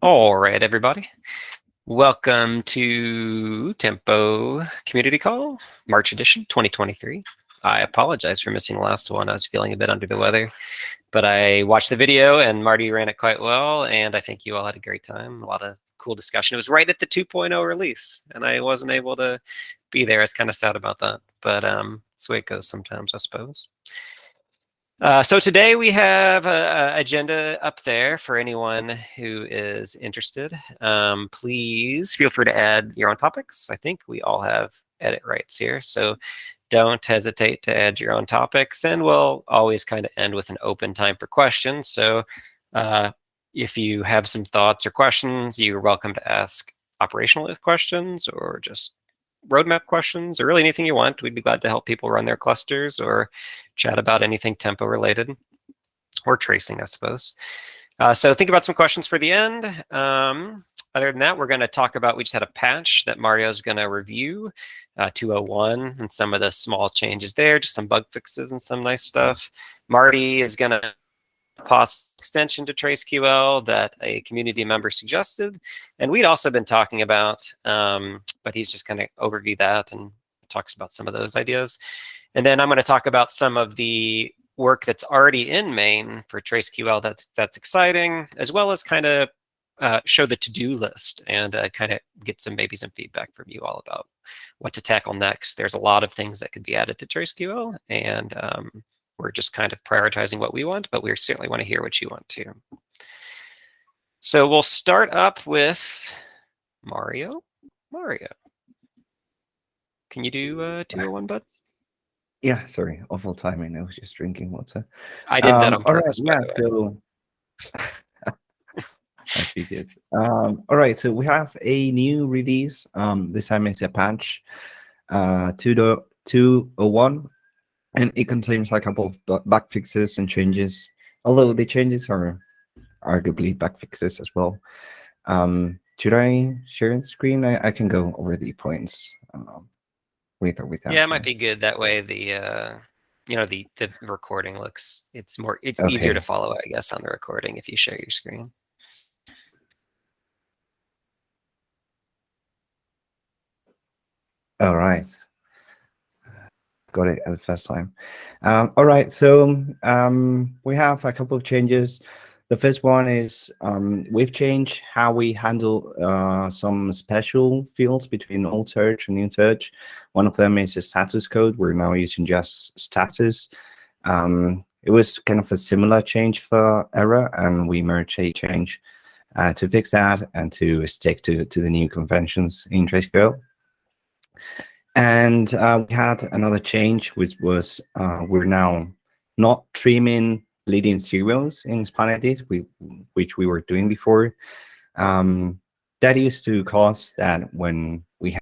All right, everybody. Welcome to Tempo Community Call, March edition 2023. I apologize for missing the last one. I was feeling a bit under the weather, but I watched the video and Marty ran it quite well, and I think you all had a great time. A lot of cool discussion. It was right at the 2.0 release, and I wasn't able to be there. I was kind of sad about that, but it's the way it goes sometimes, I suppose. So today we have an agenda up there for anyone who is interested. Please feel free to add your own topics. I think we all have edit rights here, so don't hesitate to add your own topics, and we'll always kind of end with an open time for questions. So if you have some thoughts or questions, you're welcome to ask operational questions or just roadmap questions or really anything you want. We'd be glad to help people run their clusters or chat about anything tempo related or tracing, I suppose. So think about some questions for the end. Other than that, we're going to talk about, we just had a patch that Mario's going to review, 201, and some of the small changes there, just some bug fixes and some nice stuff. Marty is going to pause extension to TraceQL that a community member suggested, and we'd also been talking about, but he's just going to overview that and talks about some of those ideas. And then I'm going to talk about some of the work that's already in main for TraceQL that's exciting, as well as kind of show the to-do list and kind of get maybe some feedback from you all about what to tackle next. There's a lot of things that could be added to TraceQL, and we're just kind of prioritizing what we want, but we certainly want to hear what you want too. So we'll start up with Mario. Mario, can you do 201, bud? Yeah, sorry, awful timing. I was just drinking water. I did that on purpose, all right, by the way. All right, so we have a new release. This time it's a patch 2.201, and it contains a couple of bug fixes and changes, although the changes are arguably bug fixes as well. Should I share the screen? I can go over the points with or without. Yeah, it might be good that way. The the recording looks, it's easier to follow, I guess, on the recording if you share your screen. All right. Got it at the first time. All right, so we have a couple of changes. The first one is we've changed how we handle some special fields between old search and new search. One of them is a status code. We're now using just status. It was kind of a similar change for error, and we merged a change to fix that and to stick to the new conventions in TraceQL. And we had another change, which was we're now not trimming leading zeros in span edit, which we were doing before. That used to cause that when we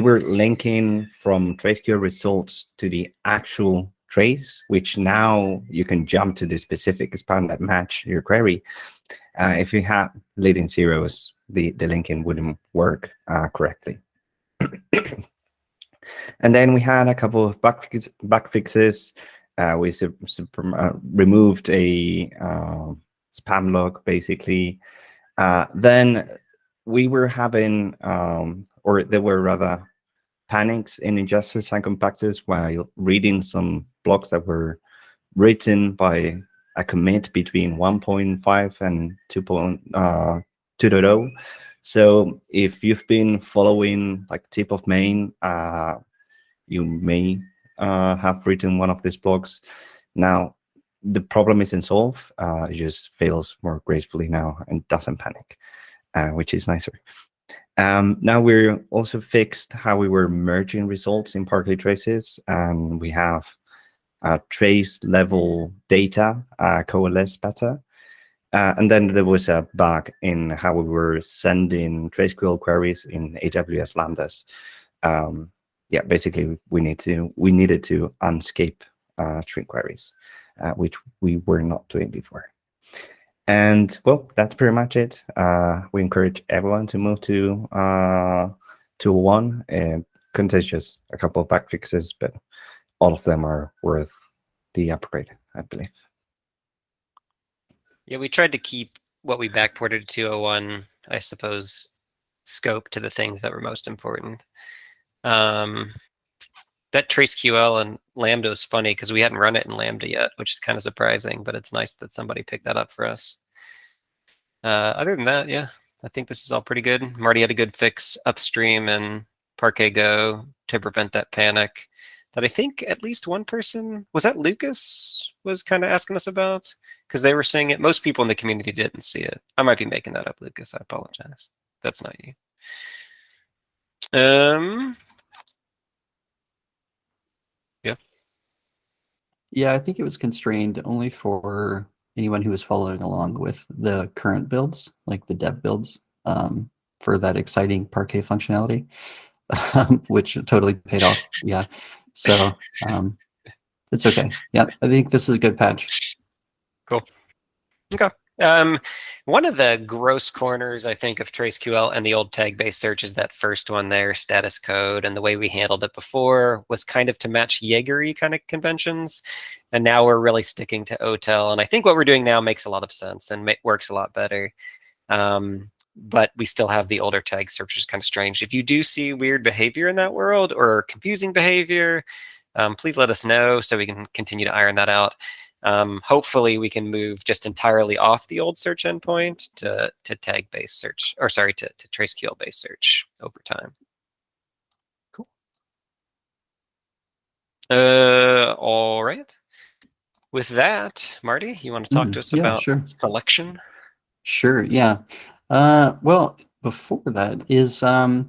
were linking from TraceQL results to the actual trace, which now you can jump to the specific span that match your query. If you had leading zeros, the linking wouldn't work correctly. And then we had a couple of bug fixes. We removed a spam log, basically. Then we were having, or there were rather panics in ingesters and compactors while reading some blocks that were written by a commit between 1.5 and 2.0. So if you've been following like tip of main, you may have written one of these blocks. Now, the problem isn't solved. It just fails more gracefully now and doesn't panic, which is nicer. Now we're also fixed how we were merging results in partly traces, and we have trace level data coalesce better. And then there was a bug in how we were sending TraceQL queries in AWS Lambdas. Yeah, basically we needed to unscape string queries, which we were not doing before. And well, that's pretty much it. We encourage everyone to move to 201, and contains just a couple of bug fixes, but all of them are worth the upgrade, I believe. Yeah, we tried to keep what we backported to 201, I suppose, scope to the things that were most important. That TraceQL and Lambda is funny because we hadn't run it in Lambda yet, which is kind of surprising, but it's nice that somebody picked that up for us. Other than that, yeah, I think this is all pretty good. Marty had a good fix upstream in Parquet Go to prevent that panic that I think at least one person, was that Lucas, was kind of asking us about? Because they were saying it. Most people in the community didn't see it. I might be making that up, Lucas. I apologize. That's not you. Yeah. Yeah, I think it was constrained only for anyone who was following along with the current builds, like the dev builds, for that exciting Parquet functionality, which totally paid off. Yeah, so it's okay. Yeah, I think this is a good patch. Cool. Okay. One of the gross corners, I think, of TraceQL and the old tag-based search is that first one there, status code, and the way we handled it before was kind of to match Jaeger-y kind of conventions, and now we're really sticking to OTel, and I think what we're doing now makes a lot of sense and works a lot better. But we still have the older tag search, which is kind of strange. If you do see weird behavior in that world or confusing behavior, please let us know so we can continue to iron that out. Hopefully we can move just entirely off the old search endpoint to tag-based search, or sorry, to TraceQL-based search over time. Cool. All right. With that, Marty, you want to talk to us Yeah, about sure. selection? Sure, yeah. Well, before that is, I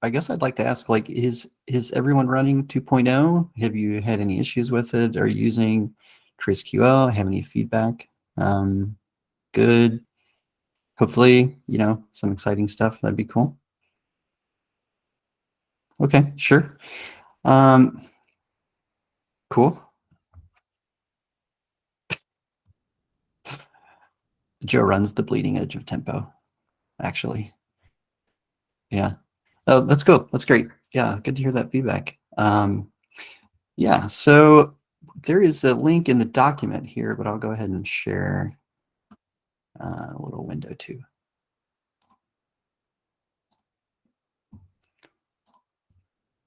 guess I'd like to ask, like, is everyone running 2.0? Have you had any issues with it? Are you using TraceQL? Have any feedback? Good. Hopefully, you know, some exciting stuff. That'd be cool. Okay, sure. Cool. Joe runs the bleeding edge of tempo, actually. Yeah. Oh, that's cool. That's great. Yeah, good to hear that feedback. Yeah, so there is a link in the document here, but I'll go ahead and share a little window too.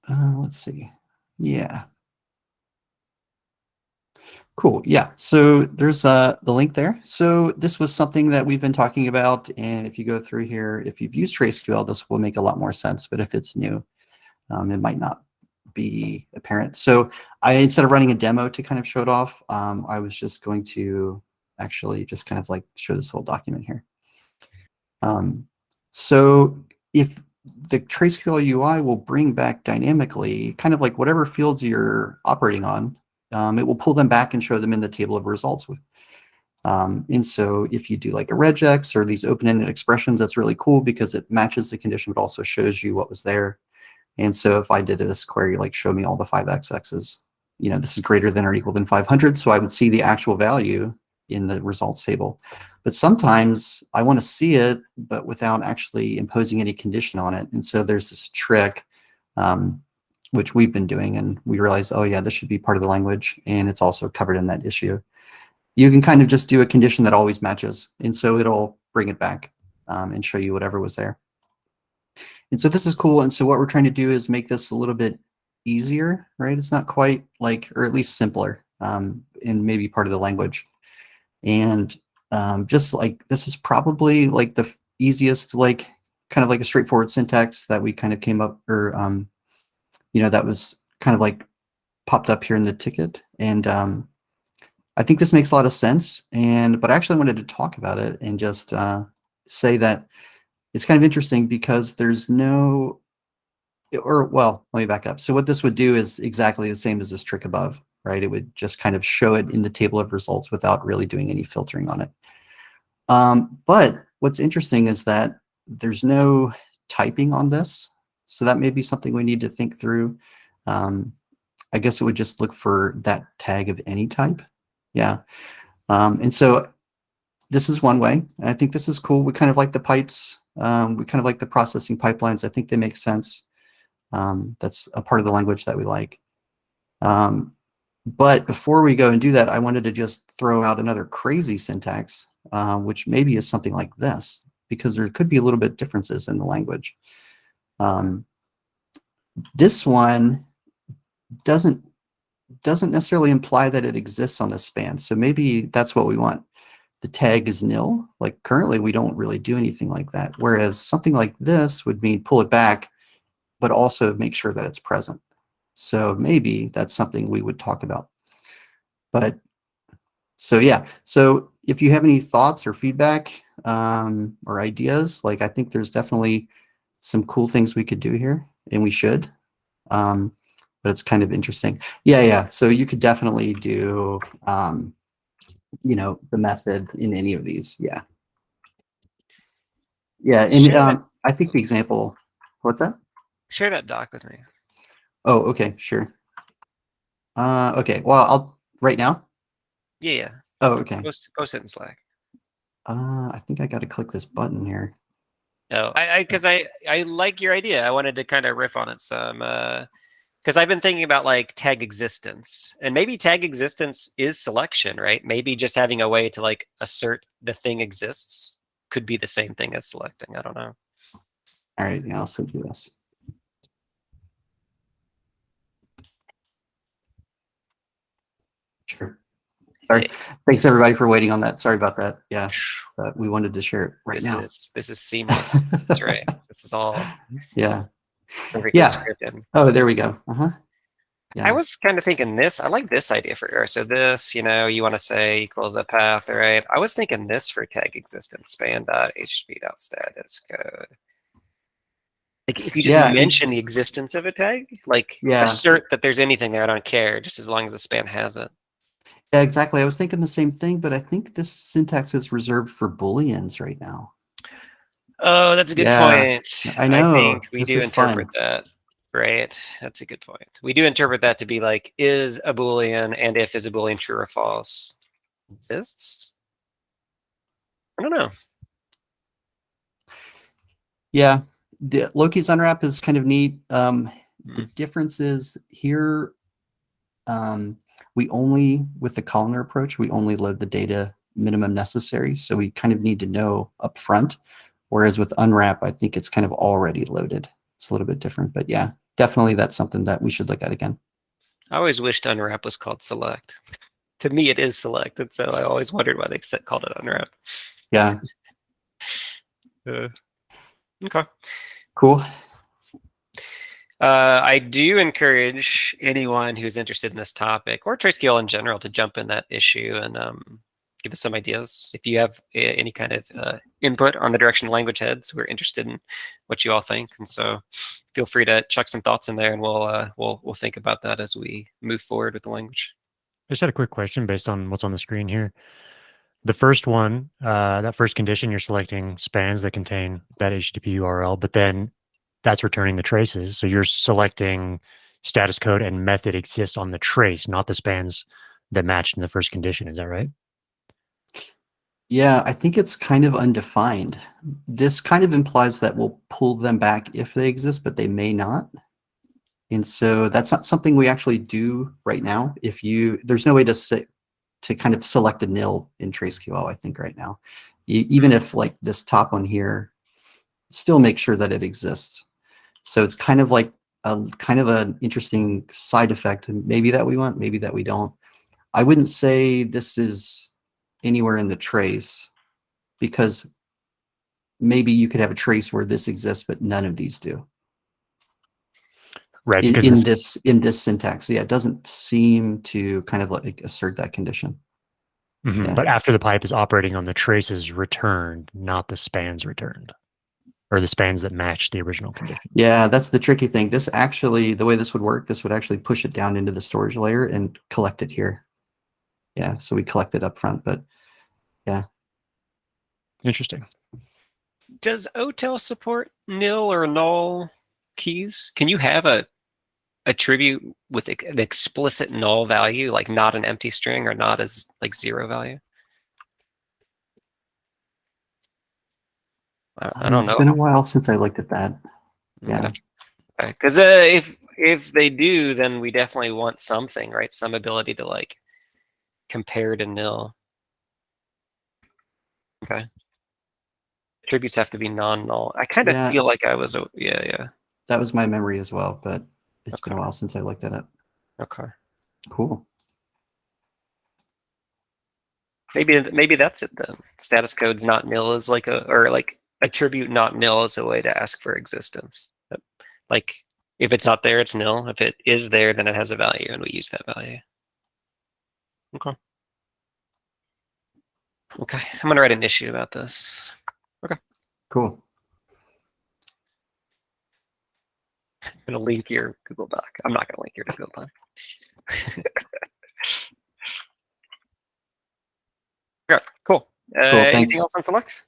Let's see. Yeah. Cool. Yeah. So there's the link there. So this was something that we've been talking about. And if you go through here, if you've used TraceQL, this will make a lot more sense. But if it's new, it might not be apparent. So instead of running a demo to kind of show it off, I was just going to actually just kind of like show this whole document here. So if the TraceQL UI will bring back dynamically, kind of like whatever fields you're operating on, it will pull them back and show them in the table of results. And so if you do like a regex or these open-ended expressions, that's really cool because it matches the condition, but also shows you what was there. And so if I did this query, like show me all the 5xx's, you know, this is greater than or equal than 500. So I would see the actual value in the results table. But sometimes I want to see it, but without actually imposing any condition on it. And so there's this trick, which we've been doing, and we realized, oh yeah, this should be part of the language, and it's also covered in that issue. You can kind of just do a condition that always matches, and so it'll bring it back and show you whatever was there. And so this is cool. And so what we're trying to do is make this a little bit easier, right? It's not quite like, or at least simpler, and maybe part of the language. And just like, this is probably like the easiest, like kind of like a straightforward syntax that we kind of came up, or, you know, that was kind of like popped up here in the ticket. And I think this makes a lot of sense. But I actually wanted to talk about it and just say that it's kind of interesting because there's no, or well, let me back up. So what this would do is exactly the same as this trick above, right? It would just kind of show it in the table of results without really doing any filtering on it. But what's interesting is that there's no typing on this. So that may be something we need to think through. I guess it would just look for that tag of any type. Yeah. And so this is one way. And I think this is cool. We kind of like the pipes. We kind of like the processing pipelines. I think they make sense. That's a part of the language that we like. But before we go and do that, I wanted to just throw out another crazy syntax, which maybe is something like this, because there could be a little bit differences in the language. This one doesn't necessarily imply that it exists on the span. So maybe that's what we want. The tag is nil. Like currently, we don't really do anything like that. Whereas something like this would mean pull it back, but also make sure that it's present. So maybe that's something we would talk about. But so yeah, so if you have any thoughts or feedback or ideas, like I think there's definitely some cool things we could do here, and we should. But it's kind of interesting. Yeah. So you could definitely do, the method in any of these. Yeah. Yeah, and Share that. I think the example. What's that? Share that doc with me. Oh, okay, sure. Okay, well, I'll right now. Yeah. Oh, okay. Post it in Slack. I think I got to click this button here. No, because I like your idea. I wanted to kind of riff on it some, because I've been thinking about like tag existence, and maybe tag existence is selection, right? Maybe just having a way to like assert the thing exists could be the same thing as selecting. I don't know. All right, yeah, I'll send you this. Sure. Sorry. Thanks everybody for waiting on that. Sorry about that. Yeah, we wanted to share it right now. This is seamless. That's right. This is all Yeah. perfectly Yeah. scripted. Oh, there we go. Yeah. I was kind of thinking this. I like this idea for error. So this, you want to say equals a path, right? I was thinking this for tag existence span.http.status code. Like if you just mention the existence of a tag, like assert that there's anything there, I don't care, just as long as the span has it. Yeah, exactly. I was thinking the same thing, but I think this syntax is reserved for Booleans right now. Oh, that's a good point. I know. I think we do interpret that, right? That's a good point. We do interpret that to be like, is a Boolean, and if is a Boolean true or false exists? I don't know. Yeah, the Loki's unwrap is kind of neat. The difference is here, we only, with the columnar approach, we only load the data minimum necessary. So we kind of need to know up front. Whereas with unwrap, I think it's kind of already loaded. It's a little bit different, but yeah, definitely that's something that we should look at again. I always wished unwrap was called select. To me, it is select, and so I always wondered why they called it unwrap. Yeah. Okay. Cool. I do encourage anyone who's interested in this topic or TraceQL in general to jump in that issue and give us some ideas. If you have any kind of input on the direction the language heads, we're interested in what you all think. And so feel free to chuck some thoughts in there, and we'll think about that as we move forward with the language. I just had a quick question based on what's on the screen here. The first one, that first condition, you're selecting spans that contain that HTTP URL, but then that's returning the traces. So you're selecting status code and method exists on the trace, not the spans that matched in the first condition. Is that right? Yeah, I think it's kind of undefined. This kind of implies that we'll pull them back if they exist, but they may not. And so that's not something we actually do right now. There's no way to kind of select a nil in TraceQL, I think right now. Even if like this top one here, still make sure that it exists. So it's kind of like an interesting side effect, maybe that we want, maybe that we don't. I wouldn't say this is anywhere in the trace, because maybe you could have a trace where this exists, but none of these do. Right. In this syntax. Yeah, it doesn't seem to kind of like assert that condition. Yeah. But after the pipe is operating on the traces returned, not the spans returned, or the spans that match the original condition. Yeah, that's the tricky thing. This actually, the way this would work, this would actually push it down into the storage layer and collect it here. Yeah, so we collect it up front, but yeah. Interesting. Does OTel support nil or null keys? Can you have a attribute with an explicit null value, like not an empty string or not as like 0 value? I don't know. It's been a while since I looked at that. Yeah. Because if if they do, then we definitely want something, right? Some ability to like compare to nil. Okay. Attributes have to be non-null. I kind of Yeah. feel like I was, yeah. That was my memory as well, but it's been a Okay. while since I looked at it. Okay. Cool. Maybe that's it then. Status code's not nil is like or like attribute not nil is a way to ask for existence. Like if it's not there, it's nil. If it is there, then it has a value, and we use that value. Okay. Okay, I'm gonna write an issue about this. Okay. Cool. I'm gonna link your Google Doc. I'm not gonna link your Google Doc. Okay, cool. Cool, Anything thanks. else on select?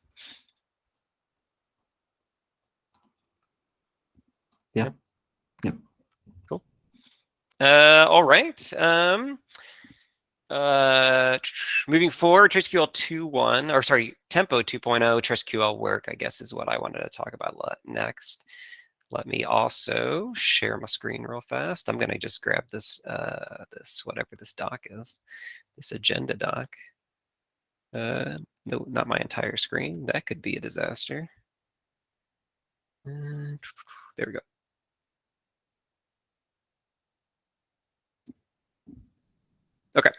Yeah. Yep. Cool. All right. Moving forward, TraceQL 2.1, or sorry, Tempo 2.0, TraceQL work, I guess is what I wanted to talk about next. Let me also share my screen real fast. I'm going to just grab this, whatever this doc is, this agenda doc. No, not my entire screen. That could be a disaster. There we go. Okay.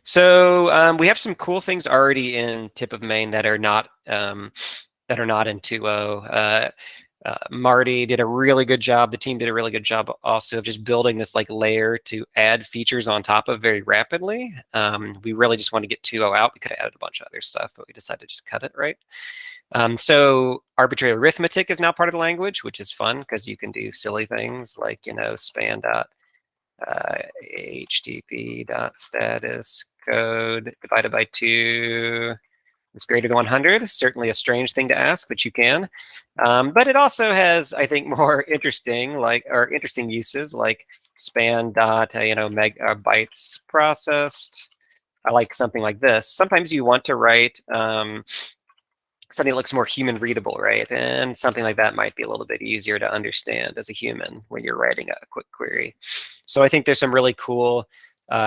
So we have some cool things already in tip of main that are not in 2.0. Marty did a really good job. The team did a really good job also of just building this like layer to add features on top of very rapidly. We really just want to get 2.0 out. We could have added a bunch of other stuff, but we decided to just cut it, right? So arbitrary arithmetic is now part of the language, which is fun because you can do silly things like, span dot http.status code divided by 2 is greater than 100. Certainly a strange thing to ask, but you can. But it also has, I think, more interesting uses like span dot bytes processed. I like something like this. Sometimes you want to write something that looks more human readable, right? And something like that might be a little bit easier to understand as a human when you're writing a quick query. So I think there's some really cool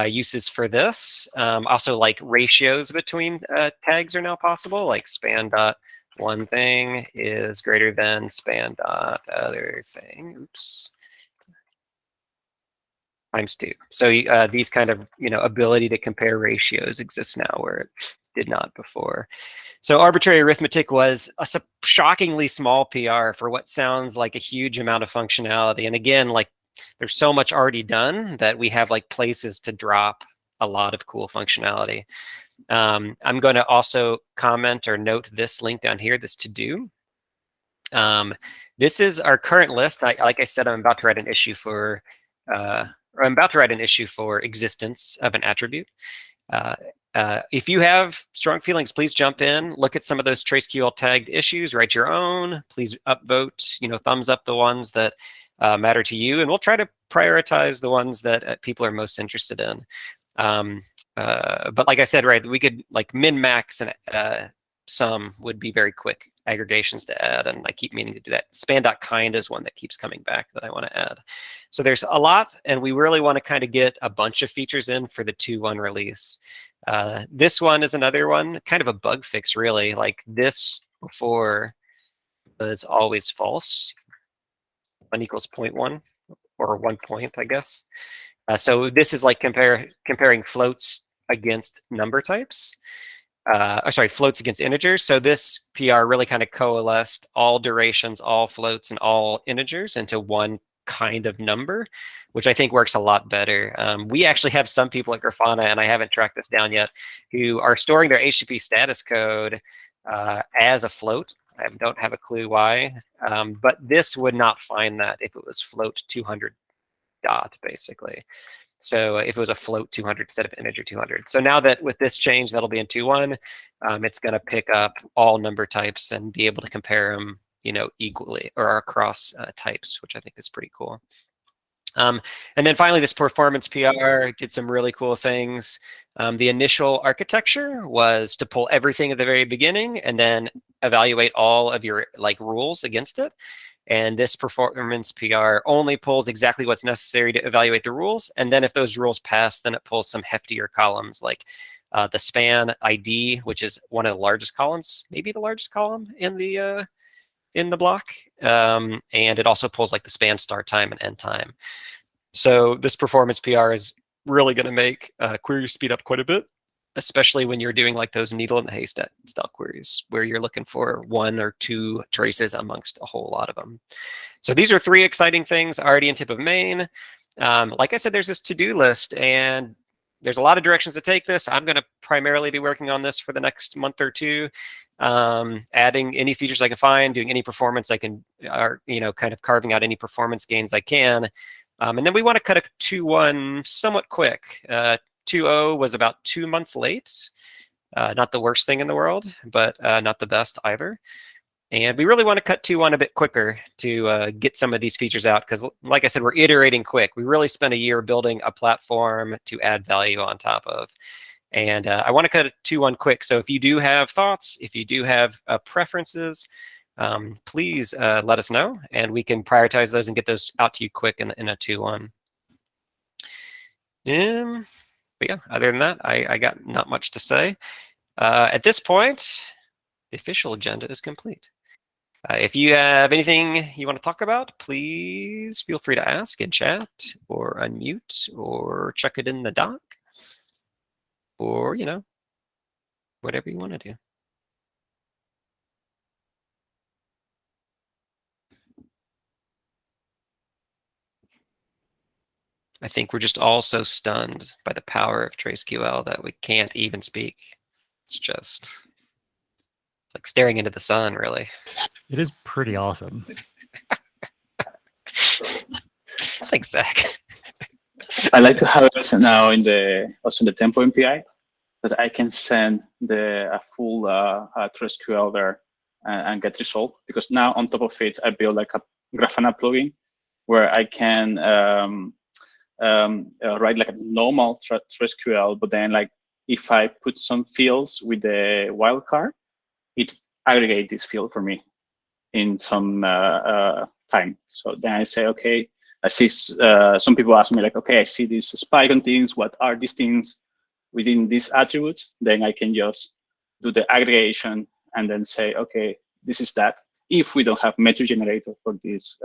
uses for this. Also, like ratios between tags are now possible, like span dot one thing is greater than span dot other thing. Oops. Times 2. So these kind of ability to compare ratios exists now where it did not before. So arbitrary arithmetic was a shockingly small PR for what sounds like a huge amount of functionality. And again, like there's so much already done that we have like places to drop a lot of cool functionality. I'm going to also comment or note this link down here, this to do. This is our current list. Like I said, I'm about to write an issue for existence of an attribute. If you have strong feelings, please jump in, look at some of those TraceQL tagged issues, write your own, please upvote, thumbs up the ones that matter to you, and we'll try to prioritize the ones that people are most interested in. But like I said, right, we could like min-max and sum would be very quick aggregations to add, and I keep meaning to do that. Span.kind is one that keeps coming back that I want to add. So there's a lot, and we really want to kind of get a bunch of features in for the 2.1 release. This one is another one, kind of a bug fix, really. Like this before was always false. 1 equals 0.1 or 1 point, I guess. So this is like comparing floats against number types. Floats against integers. So this PR really kind of coalesced all durations, all floats, and all integers into one kind of number, which I think works a lot better. We actually have some people at Grafana, and I haven't tracked this down yet, who are storing their HTTP status code as a float. I don't have a clue why, but this would not find that if it was float 200 dot, basically. So if it was a float 200 instead of integer 200. So now that with this change, that'll be in 2.1, it's going to pick up all number types and be able to compare them, equally or across types, which I think is pretty cool. And then finally, this performance PR did some really cool things. The initial architecture was to pull everything at the very beginning and then evaluate all of your rules against it. And this performance PR only pulls exactly what's necessary to evaluate the rules. And then if those rules pass, then it pulls some heftier columns like the span ID, which is one of the largest columns, maybe the largest column in the block. And it also pulls like the span start time and end time. So this performance PR is really going to make queries speed up quite a bit, especially when you're doing like those needle in the haystack style queries where you're looking for 1 or 2 traces amongst a whole lot of them. So these are 3 exciting things already in tip of main. Like I said, there's this to-do list, and there's a lot of directions to take this. I'm going to primarily be working on this for the next month or 2, adding any features I can find, doing any performance I can, or kind of carving out any performance gains I can. And then we want to cut a 2.1 somewhat quick. 2.0 was about 2 months late. Not the worst thing in the world, but not the best either. And we really want to cut 2.1 a bit quicker to get some of these features out, because like I said, we're iterating quick. We really spent a year building a platform to add value on top of. And I want to cut 2.1 quick. So if you do have thoughts, if you do have preferences, please let us know, and we can prioritize those and get those out to you quick in a 2.1. But yeah, other than that, I got not much to say. At this point, the official agenda is complete. If you have anything you want to talk about, please feel free to ask in chat or unmute or check it in the doc or, whatever you want to do. I think we're just all so stunned by the power of TraceQL that we can't even speak. It's like staring into the sun, really. It is pretty awesome. Thanks, Zach. I like to have it now also in the Tempo MPI, that I can send a full TraceQL there and get result. Because now on top of it, I build like a Grafana plugin where I can write like a normal TraceQL, but then like if I put some fields with the wildcard, it aggregates this field for me in some time. So then I say, okay, I see some people ask me like, okay, I see this spike on things. What are these things within these attributes? Then I can just do the aggregation and then say, okay, this is that. If we don't have metric generator for this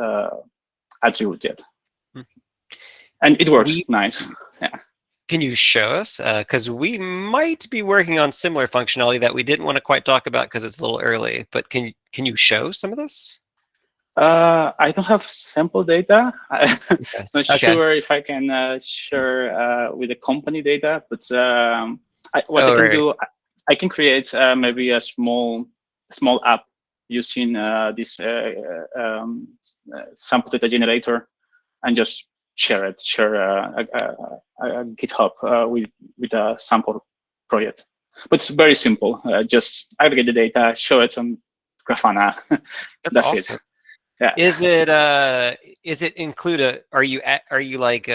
attribute yet. And it works nice. Yeah. Can you show us? Because we might be working on similar functionality that we didn't want to quite talk about because it's a little early. But can you show some of this? I don't have sample data. I'm not sure if I can share with the company data. But what I can do, I can create maybe a small app using this sample data generator and just share a GitHub with a sample project. But it's very simple. Just aggregate the data, show it on Grafana. That's awesome. It. Yeah. Is it include are you like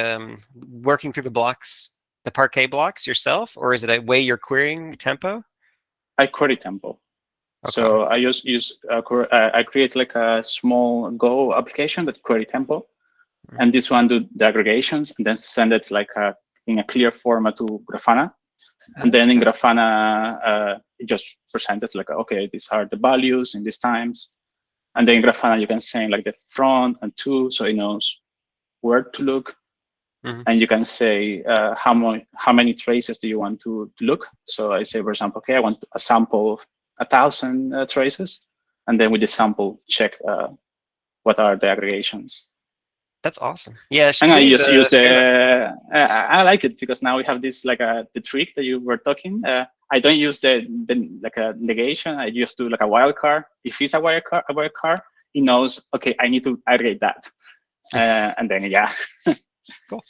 working through the blocks, the Parquet blocks yourself, or is it a way you're querying Tempo? I query Tempo. Okay. So I I create like a small Go application that query Tempo. And this one do the aggregations and then send it like in a clear format to Grafana. And then in Grafana, it just presented like, okay, these are the values in these times. And then in Grafana, you can say like the front and to, so it knows where to look. And you can say how many traces do you want to look. So I say, for example, okay, I want a sample of 1,000 traces. And then with the sample, check what are the aggregations. That's awesome. Yeah, and I just use the. I like it because now we have this like the trick that you were talking. I don't use the like a negation. I just do like a wildcard. If it's a wildcard, it knows, okay, I need to aggregate that, and then yeah. Cool.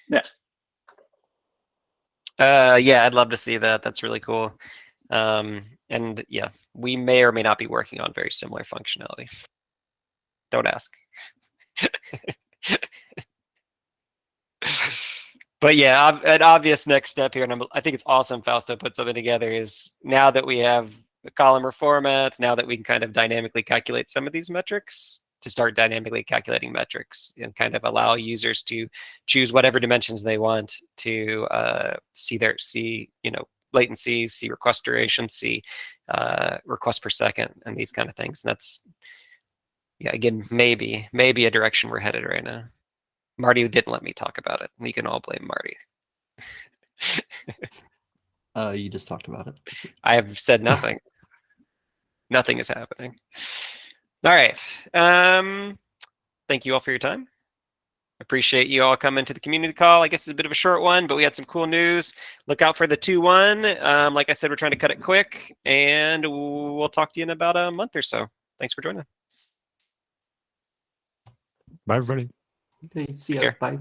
Yeah. Yeah, I'd love to see that. That's really cool. And yeah, we may or may not be working on very similar functionality. Don't ask. But yeah, an obvious next step here, and I think it's awesome Fausto put something together, is now that we have a columnar format, now that we can kind of dynamically calculate some of these metrics, to start dynamically calculating metrics and kind of allow users to choose whatever dimensions they want to see latency, see request duration, see request per second, and these kind of things. And that's, yeah, again, maybe a direction we're headed right now. Marty didn't let me talk about it. We can all blame Marty. You just talked about it. I have said nothing. Nothing is happening. All right. Thank you all for your time. Appreciate you all coming to the community call. I guess it's a bit of a short one, but we had some cool news. Look out for the 2.1. Like I said, we're trying to cut it quick, and we'll talk to you in about a month or so. Thanks for joining. Bye, everybody. Okay, see ya. Take care. Bye.